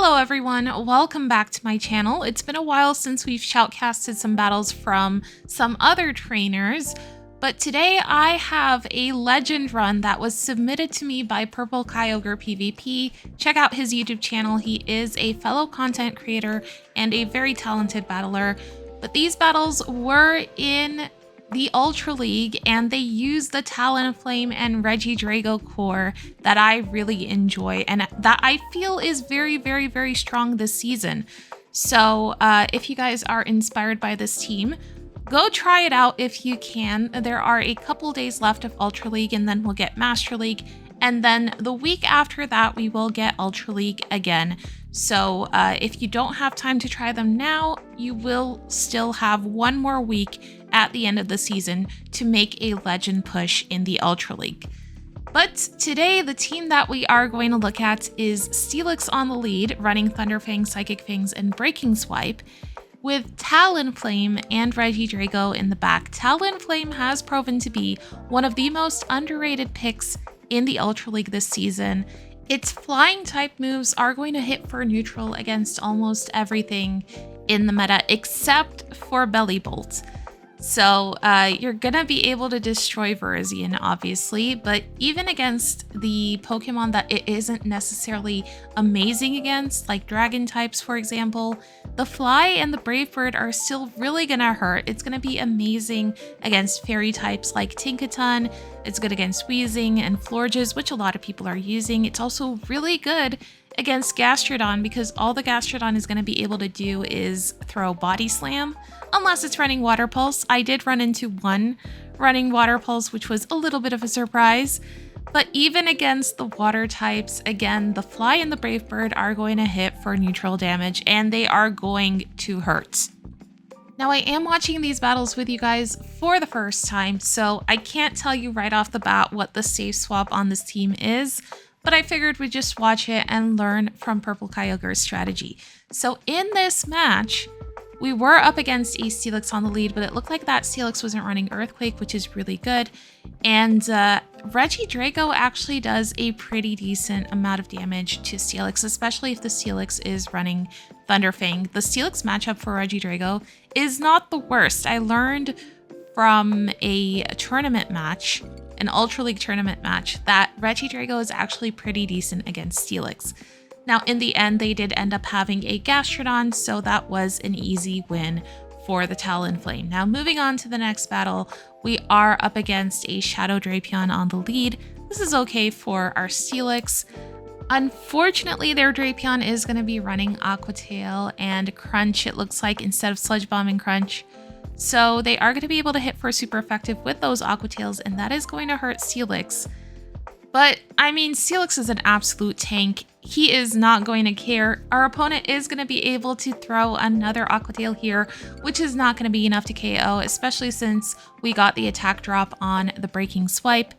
Hello everyone, welcome back to my channel. It's been a while since we've shoutcasted some battles from some other trainers, but today I have a legend run that was submitted to me by Purple Kyogre PvP. Check out his YouTube channel. He is a fellow content creator and a very talented battler. But these battles were in the Ultra League and they use the Talonflame and Regidrago core that I really enjoy and that I feel is very strong this season. So if you guys are inspired by this team, go try it out if you can. There are a couple days left of Ultra League and then we'll get Master League. And then the week after that, we will get Ultra League again. So if you don't have time to try them now, you will still have one more week at the end of the season to make a legend push in the Ultra League. But today, the team that we are going to look at is Steelix on the lead, running Thunderfang, Psychic Fangs, and Breaking Swipe, with Talonflame and Regidrago in the back. Talonflame has proven to be one of the most underrated picks in the Ultra League this season. Its flying type moves are going to hit for neutral against almost everything in the meta except for Belly Bolt. So you're gonna be able to destroy Virizion, obviously, but even against the Pokemon that it isn't necessarily amazing against, like Dragon types, for example, the Fly and the Brave Bird are still really gonna hurt. It's gonna be amazing against Fairy types like Tinkaton. It's good against Weezing and Florges, which a lot of people are using. It's also really good against Gastrodon because all the Gastrodon is going to be able to do is throw Body Slam, unless it's running Water Pulse. I did run into one running Water Pulse, which was a little bit of a surprise. But even against the water types, again, the Fly and the Brave Bird are going to hit for neutral damage, and they are going to hurt. Now, I am watching these battles with you guys for the first time, so I can't tell you right off the bat what the safe swap on this team is, but I figured we'd just watch it and learn from Purple Kyogre's strategy. So in this match, we were up against a Steelix on the lead, but it looked like that Steelix wasn't running Earthquake, which is really good. And Regidrago actually does a pretty decent amount of damage to Steelix, especially if the Steelix is running Thunderfang. The Steelix matchup for Regidrago is not the worst. I learned from a tournament match, an Ultra League tournament match, that Regidrago is actually pretty decent against Steelix. Now, in the end, they did end up having a Gastrodon, so that was an easy win for the Talonflame. Now, moving on to the next battle, we are up against a Shadow Drapion on the lead. This is okay for our Steelix. Unfortunately, their Drapion is going to be running Aqua Tail and Crunch, it looks like, instead of Sludge Bomb and Crunch. So they are going to be able to hit for super effective with those Aqua Tails, and that is going to hurt Steelix. But, I mean, Steelix is an absolute tank. He is not going to care. Our opponent is going to be able to throw another Aqua Tail here, which is not going to be enough to KO, especially since we got the attack drop on the Breaking Swipe.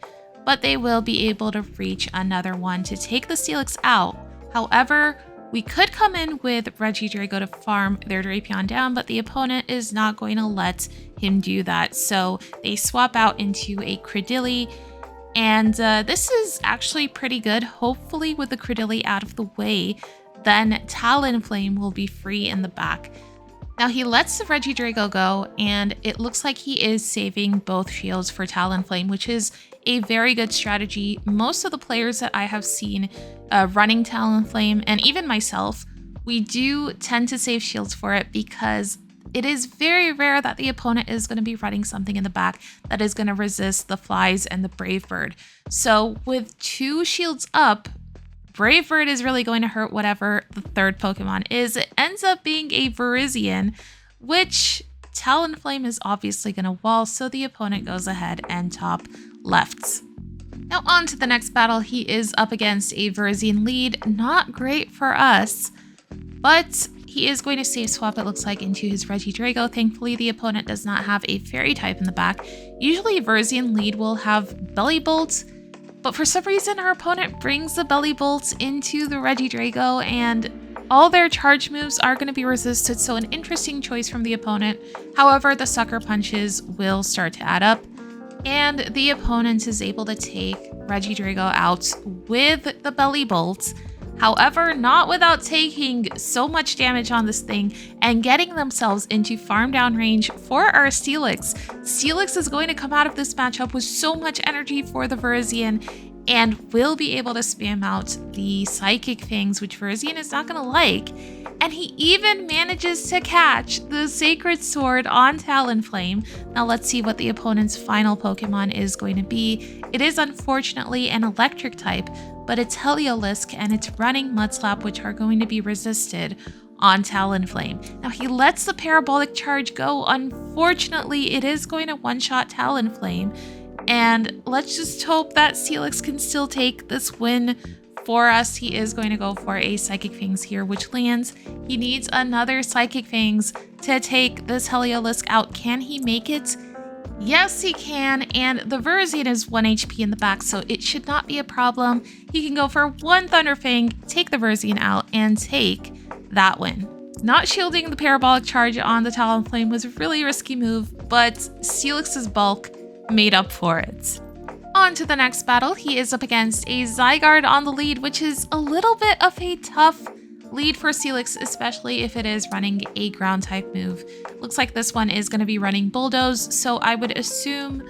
But they will be able to reach another one to take the Steelix out. However, we could come in with Regidrago to farm their Drapion down, but the opponent is not going to let him do that. So they swap out into a Credilli. And this is actually pretty good. Hopefully with the Credilli out of the way, then Talonflame will be free in the back. Now he lets the Regidrago go, and it looks like he is saving both shields for Talonflame, which is a very good strategy. Most of the players that I have seen running Talonflame, and even myself, we do tend to save shields for it because it is very rare that the opponent is going to be running something in the back that is going to resist the Flies and the Brave Bird. So with two shields up, Brave Bird is really going to hurt whatever the third Pokemon is. It ends up being a Virizion, which Talonflame is obviously going to wall, so the opponent goes ahead and top lefts. Now on to the next battle. He is up against a Virizion lead. Not great for us, but he is going to safe swap, it looks like, into his Regidrago. Thankfully, the opponent does not have a Fairy type in the back. Usually, Virizion lead will have Belly Bolt, but for some reason, our opponent brings the Belly Bolt into the Regidrago, and all their charge moves are going to be resisted, so an interesting choice from the opponent. However, the Sucker Punches will start to add up, and the opponent is able to take Regidrago out with the Belly Bolt. However, not without taking so much damage on this thing and getting themselves into farm down range for our Steelix. Steelix is going to come out of this matchup with so much energy for the Virizion and will be able to spam out the Psychic Fangs, which Virizion is not going to like. And he even manages to catch the Sacred Sword on Talonflame. Now let's see what the opponent's final Pokemon is going to be. It is unfortunately an electric type, but it's Heliolisk and it's running Mudslap, which are going to be resisted on Talonflame. Now he lets the Parabolic Charge go. Unfortunately, it is going to one-shot Talonflame. And let's just hope that Steelix can still take this win for us. He is going to go for a Psychic Fangs here, which lands. He needs another Psychic Fangs to take this Heliolisk out. Can he make it? Yes, he can. And the Virizion is 1 HP in the back, so it should not be a problem. He can go for one Thunderfang, take the Virizion out, and take that win. Not shielding the Parabolic Charge on the Talonflame was a really risky move, but Steelix's bulk made up for it. On to the next battle. He is up against a Zygarde on the lead, which is a little bit of a tough lead for Steelix, especially if it is running a ground type move. Looks like this one is going to be running Bulldoze, so I would assume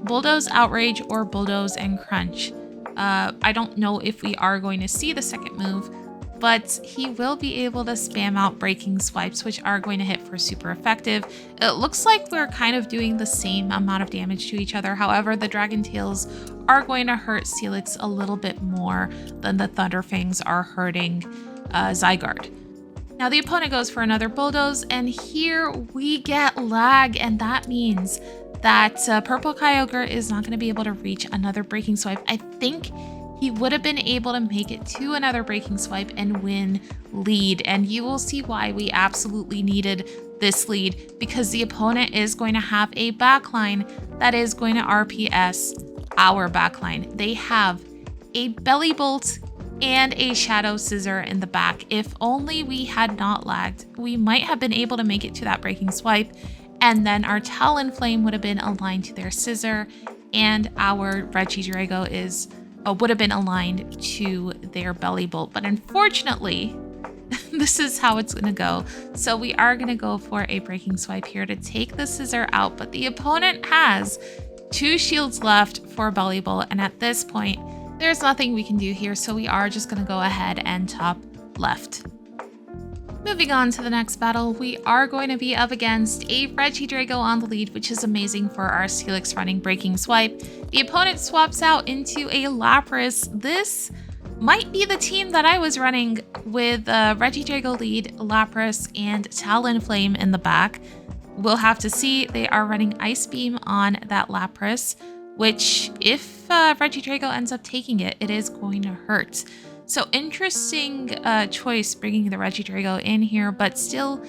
Bulldoze, Outrage, or Bulldoze and Crunch. I don't know if we are going to see the second move, but he will be able to spam out Breaking Swipes, which are going to hit for super effective. It looks like we're kind of doing the same amount of damage to each other. However, the Dragon Tails are going to hurt Steelix a little bit more than the Thunderfangs are hurting Zygarde. Now the opponent goes for another Bulldoze, and here we get lag, and that means that Purple Kyogre is not going to be able to reach another Breaking Swipe. I think he would have been able to make it to another Breaking Swipe and win lead. And you will see why we absolutely needed this lead, because the opponent is going to have a backline that is going to RPS our backline. They have a Belly Bolt and a Shadow Scissor in the back. If only we had not lagged, we might have been able to make it to that Breaking Swipe, and then our Talonflame would have been aligned to their Scissor, and our Regidrago would have been aligned to their Belly Bolt. But unfortunately, this is how it's going to go. So we are going to go for a Breaking Swipe here to take the Scissor out, but the opponent has 2 shields left for Belly Bolt, and at this point, there's nothing we can do here, so we are just going to go ahead and top left. Moving on to the next battle, we are going to be up against a Regidrago on the lead, which is amazing for our Steelix running Breaking Swipe. The opponent swaps out into a Lapras. This might be the team that I was running with Regidrago lead, Lapras, and Talonflame in the back. We'll have to see. They are running Ice Beam on that Lapras, which if Regidrago ends up taking it, it is going to hurt. So interesting choice bringing the Regidrago in here, but still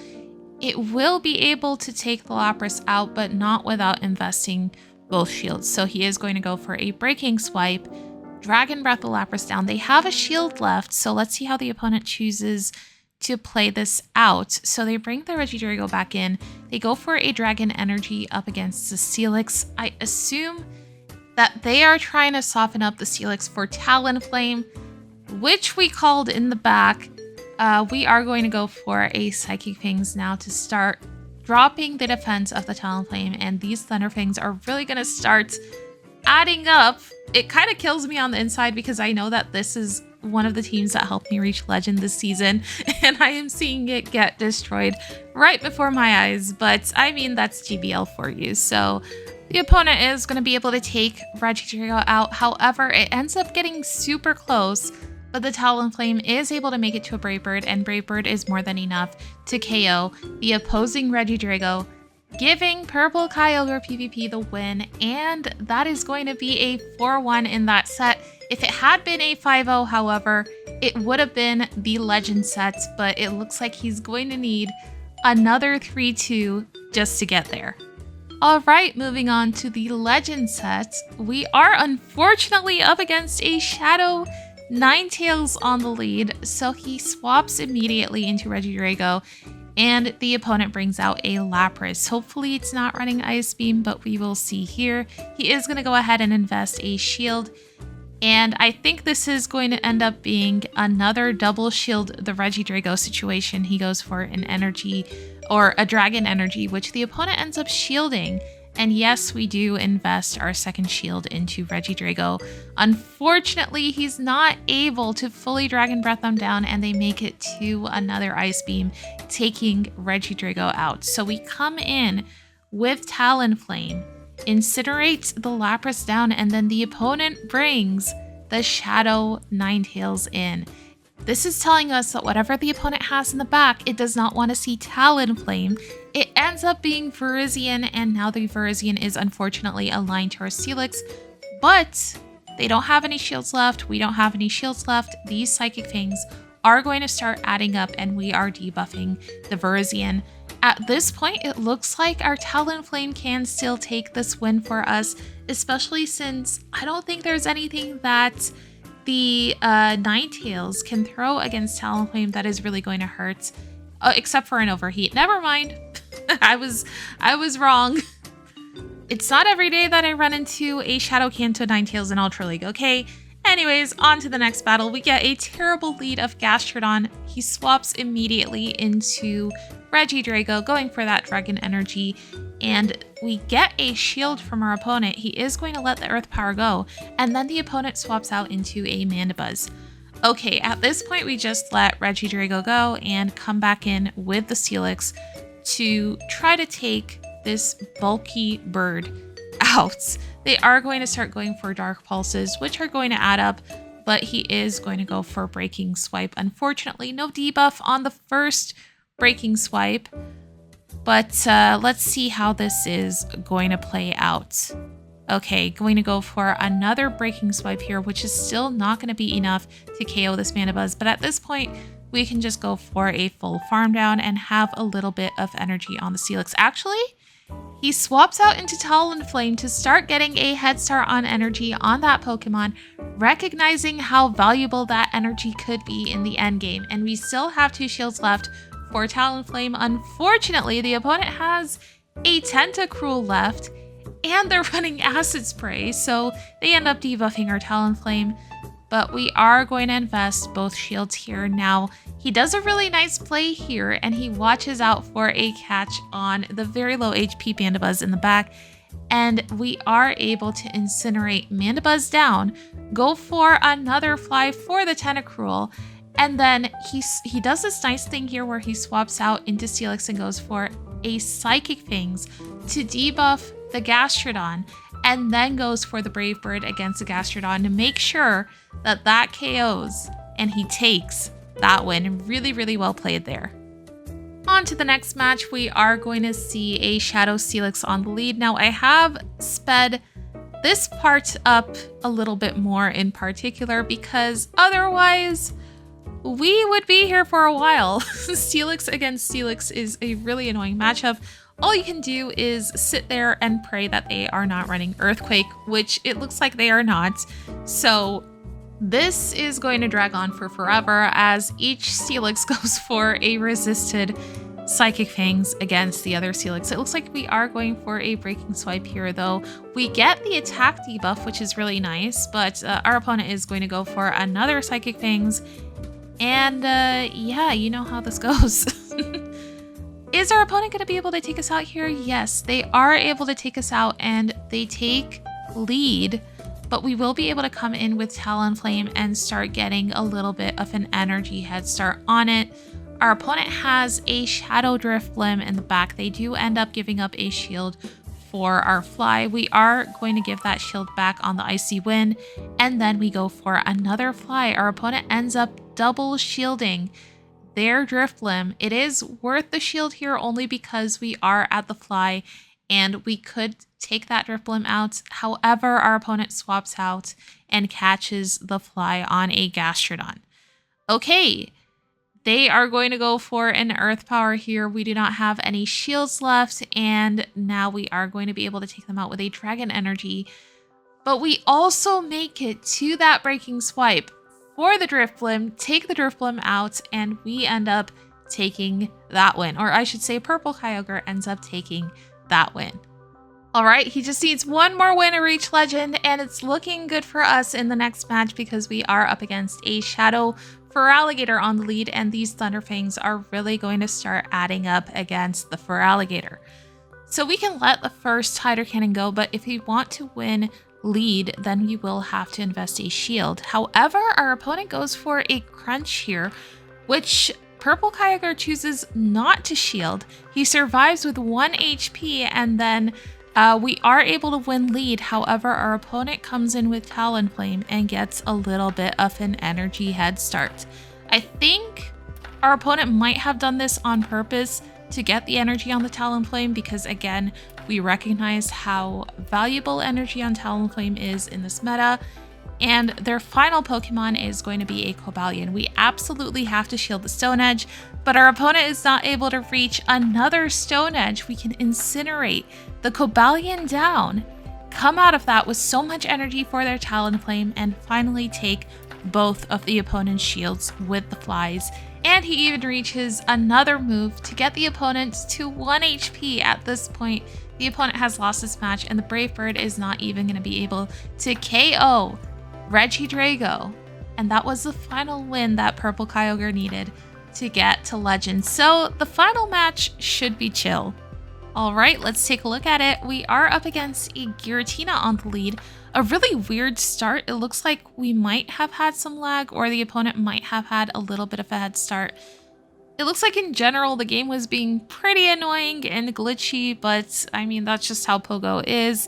it will be able to take the Lapras out, but not without investing both shields. So he is going to go for a Breaking Swipe, Dragon Breath the Lapras down. They have a shield left, so let's see how the opponent chooses to play this out. So they bring the Regidrago back in. They go for a Dragon Energy up against the Steelix. I assume that they are trying to soften up the Steelix for Talonflame, which we called in the back. We are going to go for a Psychic Fangs now to start dropping the defense of the Talonflame, and these Thunderfangs are really going to start adding up. It kind of kills me on the inside because I know that this is one of the teams that helped me reach Legend this season, and I am seeing it get destroyed right before my eyes, but I mean, that's GBL for you. So the opponent is going to be able to take Regidrago out. However, it ends up getting super close, but the Talonflame is able to make it to a Brave Bird, and Brave Bird is more than enough to KO the opposing Regidrago, giving Purple Kyogre PvP the win, and that is going to be a 4-1 in that set. If it had been a 5-0, however, it would have been the Legend set, but it looks like he's going to need another 3-2 just to get there. Alright, moving on to the Legend set. We are unfortunately up against a Shadow Ninetales on the lead, so he swaps immediately into Regidrago, and the opponent brings out a Lapras. Hopefully it's not running Ice Beam, but we will see here. He is going to go ahead and invest a shield, And I think this is going to end up being another double shield the Regidrago situation. He goes for an energy or a dragon energy, which the opponent ends up shielding. And yes, we do invest our second shield into Regidrago. Unfortunately, he's not able to fully Dragon Breath them down, and they make it to another Ice Beam, taking Regidrago out. So we come in with Talonflame, incinerate the Lapras down, and then the opponent brings the Shadow Ninetales in. This is telling us that whatever the opponent has in the back, it does not want to see Talonflame. It ends up being Virizion, and now the Virizion is unfortunately aligned to our Steelix, but they don't have any shields left. We don't have any shields left. These Psychic Fangs are going to start adding up, and we are debuffing the Virizion. At this point, it looks like our Talonflame can still take this win for us, especially since I don't think there's anything that the Ninetales can throw against Talonflame that is really going to hurt, except for an Overheat. Never mind. I was wrong. It's not every day that I run into a Shadow Kanto Ninetales in Ultra League, okay? Anyways, on to the next battle. We get a terrible lead of Gastrodon. He swaps immediately into Regidrago, going for that Dragon Energy, and we get a shield from our opponent. He is going to let the Earth Power go, and then the opponent swaps out into a Mandibuzz. Okay, at this point, we just let Regidrago go and come back in with the Steelix to try to take this bulky bird out. They are going to start going for Dark Pulses, which are going to add up, but he is going to go for Breaking Swipe. Unfortunately, no debuff on the first Breaking Swipe, but let's see how this is going to play out. Okay, going to go for another Breaking Swipe here, which is still not going to be enough to KO this Mandibuzz, but at this point, we can just go for a full farm down and have a little bit of energy on the Steelix. Actually, he swaps out into Talonflame to start getting a head start on energy on that Pokemon, recognizing how valuable that energy could be in the end game. And we still have 2 shields left for Talonflame. Unfortunately, the opponent has a Tentacruel left, and they're running Acid Spray, so they end up debuffing our Talonflame. But we are going to invest both shields here. Now, he does a really nice play here, and he watches out for a catch on the very low HP Mandibuzz in the back, and we are able to incinerate Mandibuzz down, go for another fly for the Tentacruel, and then he does this nice thing here where he swaps out into Steelix and goes for a Psychic Fangs to debuff the Gastrodon, and then goes for the Brave Bird against the Gastrodon to make sure that that KOs, and he takes that win. Really, really well played there. On to the next match, we are going to see a Shadow Steelix on the lead. Now, I have sped this part up a little bit more in particular because otherwise we would be here for a while. Steelix against Steelix is a really annoying matchup. All you can do is sit there and pray that they are not running Earthquake, which it looks like they are not. So this is going to drag on for forever as each Steelix goes for a resisted Psychic Fangs against the other Steelix. It looks like we are going for a Breaking Swipe here, though. We get the attack debuff, which is really nice, but our opponent is going to go for another Psychic Fangs. And yeah, you know how this goes. Is our opponent going to be able to take us out here? Yes, they are able to take us out, and they take lead, but we will be able to come in with Talonflame and start getting a little bit of an energy head start on it. Our opponent has a Shadow Drifblim in the back. They do end up giving up a shield for our fly. We are going to give that shield back on the Icy Wind, and then we go for another fly. Our opponent ends up double shielding their Drifblim. It is worth the shield here only because we are at the fly and we could take that Drifblim out. However, our opponent swaps out and catches the fly on a Gastrodon. Okay, they are going to go for an Earth Power here. We do not have any shields left, and now we are going to be able to take them out with a Dragon Energy. But we also make it to that Breaking Swipe for the Drifblim, take the Drifblim out, and we end up taking that win. Or I should say Purple Kyogre ends up taking that win. All right, he just needs one more win to reach Legend, and it's looking good for us in the next match because we are up against a Shadow Feraligatr on the lead, and these Thunderfangs are really going to start adding up against the Feraligatr. So we can let the first Hydro Cannon go, but if we want to win lead, then we will have to invest a shield. However, our opponent goes for a Crunch here, which Purple Kyogre chooses not to shield. He survives with 1 HP, and then we are able to win lead. However, our opponent comes in with Talonflame and gets a little bit of an energy head start. I think our opponent might have done this on purpose to get the energy on the Talonflame because, again, we recognize how valuable energy on Talonflame is in this meta. And their final Pokemon is going to be a Cobalion. We absolutely have to shield the Stone Edge, but our opponent is not able to reach another Stone Edge. We can incinerate the Cobalion down, come out of that with so much energy for their Talonflame, and finally take both of the opponent's shields with the flies. And he even reaches another move to get the opponent to 1 HP. At this point, the opponent has lost this match, and the Brave Bird is not even going to be able to KO Regidrago. And that was the final win that Purple Kyogre needed to get to Legend. So the final match should be chill. All right, let's take a look at it. We are up against a Giratina on the lead. A really weird start. It looks like we might have had some lag, or the opponent might have had a little bit of a head start. It looks like in general the game was being pretty annoying and glitchy, but I mean, that's just how Pogo is.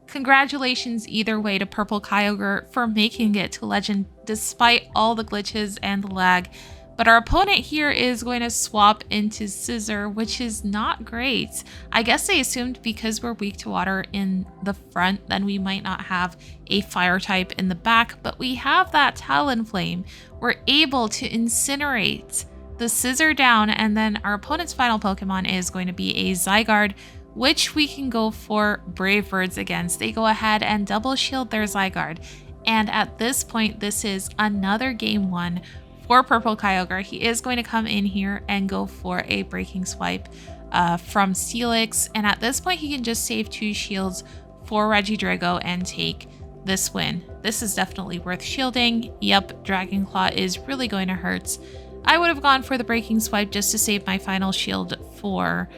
Congratulations either way to Purple Kyogre for making it to Legend despite all the glitches and the lag. But our opponent here is going to swap into Scissor, which is not great. I guess they assumed because we're weak to water in the front, then we might not have a fire type in the back, but we have that Talonflame. We're able to incinerate the Scissor down, and then our opponent's final Pokemon is going to be a Zygarde, which we can go for Brave Birds against. They go ahead and double shield their Zygarde. And at this point, this is another game one for Purple Kyogre. He is going to come in here and go for a Breaking Swipe from Steelix. And at this point, he can just save 2 shields for Regidrago and take this win. This is definitely worth shielding. Yep, Dragon Claw is really going to hurt. I would have gone for the Breaking Swipe just to save my final shield for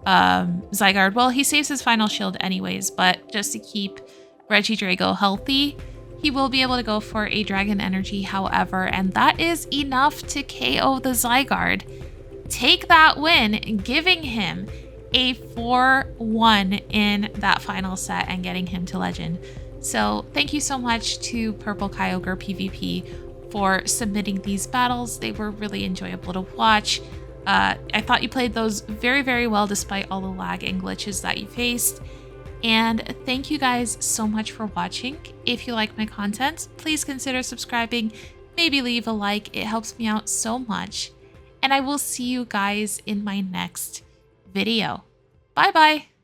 Zygarde. Well, he saves his final shield anyways, but just to keep Regidrago healthy, he will be able to go for a Dragon Energy, however, and that is enough to KO the Zygarde. Take that win, giving him a 4-1 in that final set and getting him to Legend. So thank you so much to Purple Kyogre PvP for submitting these battles. They were really enjoyable to watch. I thought you played those very, very well despite all the lag and glitches that you faced. And thank you guys so much for watching. If you like my content, please consider subscribing, maybe leave a like. It helps me out so much. And I will see you guys in my next video. Bye bye.